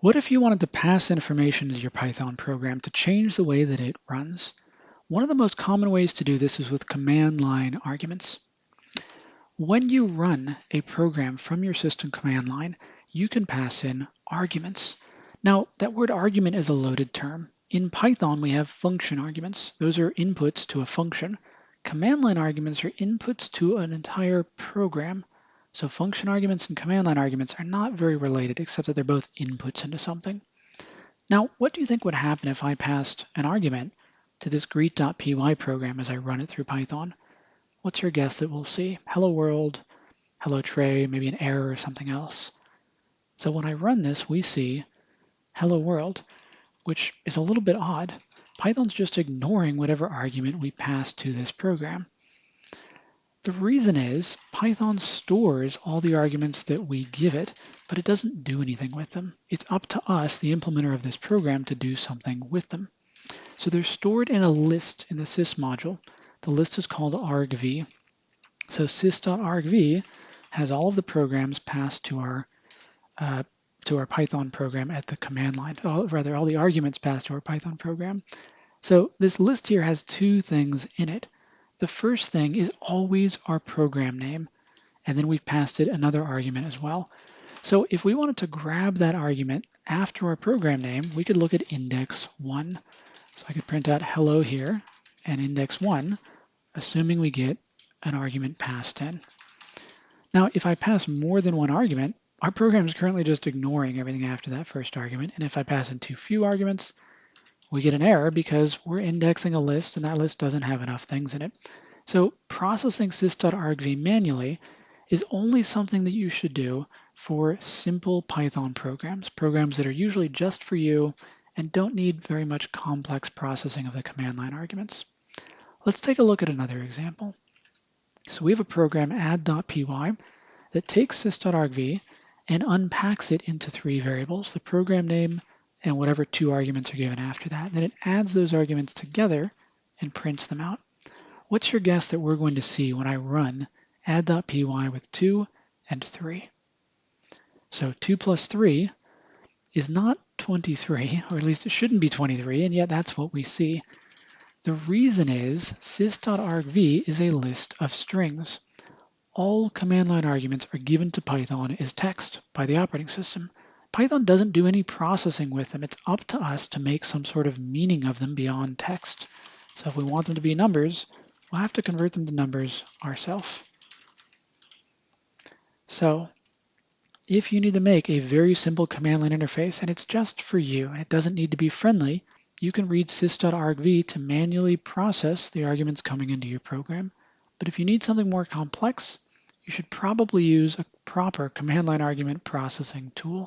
What if you wanted to pass information to your Python program to change the way that it runs? One of the most common ways to do this is with command line arguments. When you run a program from your system command line, you can pass in arguments. Now, that word argument is a loaded term. In Python, we have function arguments. Those are inputs to a function. Command line arguments are inputs to an entire program. So function arguments and command line arguments are not very related, except that they're both inputs into something. Now, what do you think would happen if I passed an argument to this greet.py program as I run it through Python? What's your guess that we'll see? Hello world, hello tray, maybe an error or something else. So when I run this, we see hello world, which is a little bit odd. Python's just ignoring whatever argument we pass to this program. The reason is Python stores all the arguments that we give it, but it doesn't do anything with them. It's up to us, the implementer of this program, to do something with them. So they're stored in a list in the sys module. The list is called argv. So sys.argv has all of the programs passed to our Python program at the command line, all the arguments passed to our Python program. So this list here has two things in it. The first thing is always our program name, and then we've passed it another argument as well. So if we wanted to grab that argument after our program name, we could look at index 1. So I could print out hello here and index 1, assuming we get an argument passed in. Now, if I pass more than one argument, our program is currently just ignoring everything after that first argument. And if I pass in too few arguments, we get an error because we're indexing a list and that list doesn't have enough things in it. So processing sys.argv manually is only something that you should do for simple Python programs, programs that are usually just for you and don't need very much complex processing of the command line arguments. Let's take a look at another example. So we have a program add.py that takes sys.argv and unpacks it into three variables, the program name and whatever two arguments are given after that. Then it adds those arguments together and prints them out. What's your guess that we're going to see when I run add.py with 2 and 3? So 2 plus 3 is not 23, or at least it shouldn't be 23, and yet that's what we see. The reason is sys.argv is a list of strings. All command line arguments are given to Python as text by the operating system. Python doesn't do any processing with them. It's up to us to make some sort of meaning of them beyond text. So if we want them to be numbers, we'll have to convert them to numbers ourselves. So if you need to make a very simple command line interface and it's just for you and it doesn't need to be friendly, you can read sys.argv to manually process the arguments coming into your program. But if you need something more complex, you should probably use a proper command line argument processing tool.